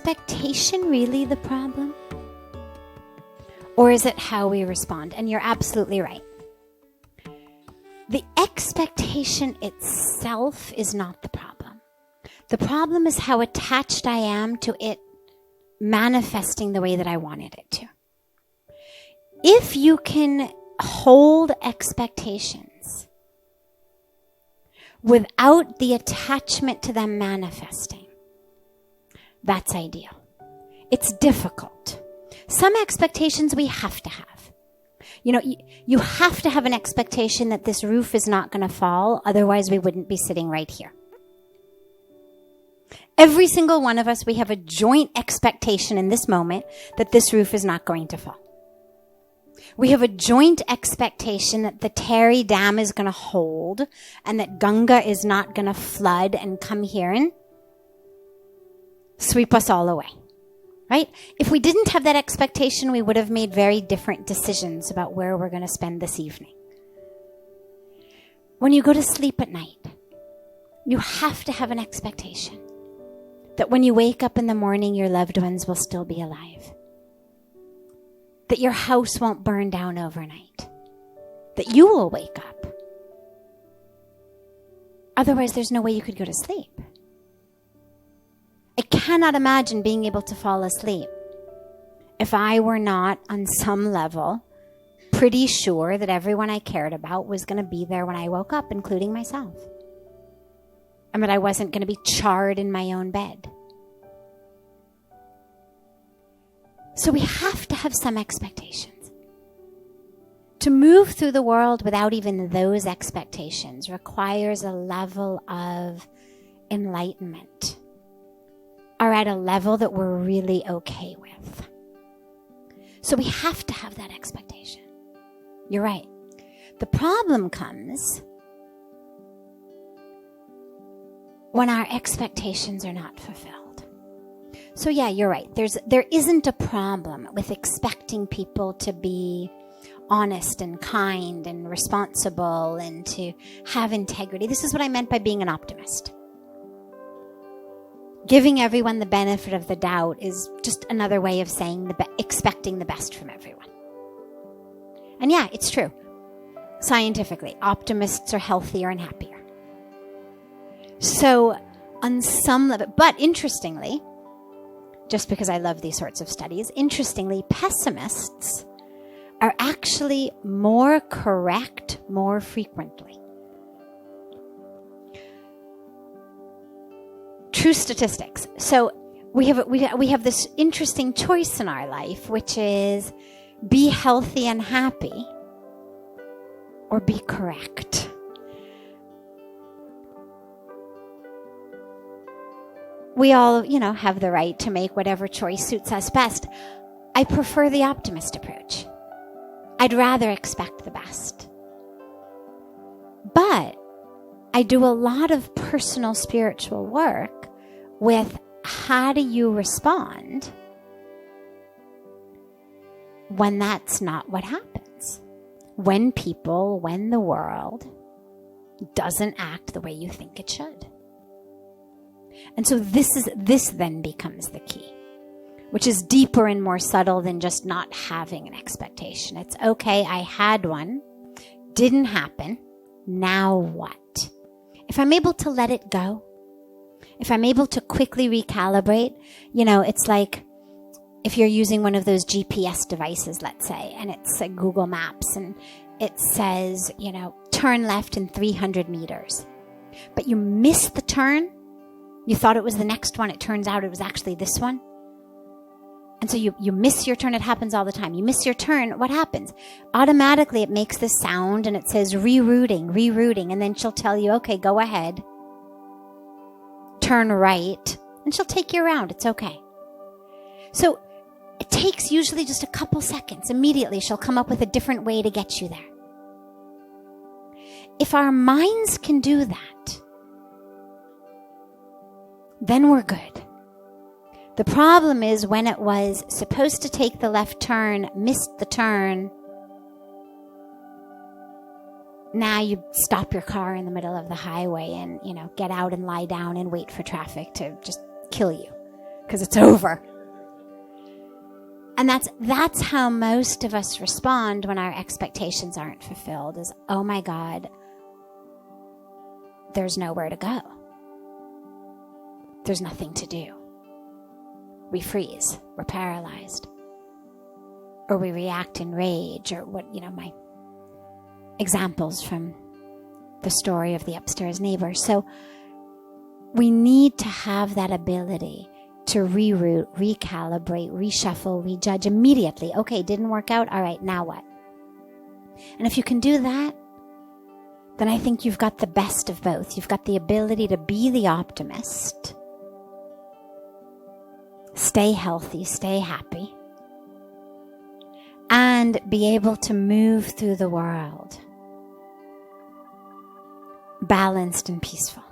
expectation really the problem? Or is it how we respond? And you're absolutely right. The expectation itself is not the problem. The problem is how attached I am to it manifesting the way that I wanted it to. If you can hold expectations without the attachment to them manifesting, that's ideal. It's difficult. Some expectations we have to have. You know, you have to have an expectation that this roof is not going to fall, otherwise we wouldn't be sitting right here. Every single one of us, we have a joint expectation in this moment that this roof is not going to fall. We have a joint expectation that the Terry Dam is going to hold and that Ganga is not going to flood and come here and sweep us all away. Right? If we didn't have that expectation, we would have made very different decisions about where we're going to spend this evening. When you go to sleep at night, you have to have an expectation that when you wake up in the morning, your loved ones will still be alive. That your house won't burn down overnight. That you will wake up. Otherwise, there's no way you could go to sleep. I cannot imagine being able to fall asleep if I were not, on some level, pretty sure that everyone I cared about was going to be there when I woke up, including myself. And that I wasn't going to be charred in my own bed. So we have to have some expectations. To move through the world without even those expectations requires a level of enlightenment. Are at a level that we're really okay with. So we have to have that expectation. You're right. The problem comes when our expectations are not fulfilled. So yeah, you're right. There isn't a problem with expecting people to be honest and kind and responsible and to have integrity. This is what I meant by being an optimist. Giving everyone the benefit of the doubt is just another way of saying expecting the best from everyone. And yeah, it's true. Scientifically, optimists are healthier and happier. So on some level, but interestingly, just because I love these sorts of studies, interestingly, pessimists are actually more correct more frequently. True statistics. So we have this interesting choice in our life, which is be healthy and happy or be correct. We all, have the right to make whatever choice suits us best. I prefer the optimist approach. I'd rather expect the best. But I do a lot of personal spiritual work with how do you respond when that's not what happens? When the world doesn't act the way you think it should. And so this then becomes the key, which is deeper and more subtle than just not having an expectation. It's okay, I had one, didn't happen, now what? If I'm able to let it go, if I'm able to quickly recalibrate, it's like if you're using one of those GPS devices, let's say, and it's Google Maps and it says, turn left in 300 meters. But you missed the turn. You thought it was the next one. It turns out it was actually this one. And so you miss your turn. It happens all the time. You miss your turn. What happens? Automatically, it makes this sound and it says rerouting. And then she'll tell you, okay, go ahead. Turn right. And she'll take you around. It's okay. So it takes usually just a couple seconds. Immediately, she'll come up with a different way to get you there. If our minds can do that, then we're good. The problem is when it was supposed to take the left turn, missed the turn, now you stop your car in the middle of the highway and, get out and lie down and wait for traffic to just kill you. because it's over. And that's how most of us respond when our expectations aren't fulfilled, is, oh my God, there's nowhere to go. There's nothing to do. We freeze. We're paralyzed. Or we react in rage, or what, my examples from the story of the upstairs neighbor. So we need to have that ability to reroute, recalibrate, reshuffle, rejudge immediately. Okay, didn't work out. All right, now what? And if you can do that, then I think you've got the best of both. You've got the ability to be the optimist, stay healthy, stay happy, and be able to move through the world balanced and peaceful.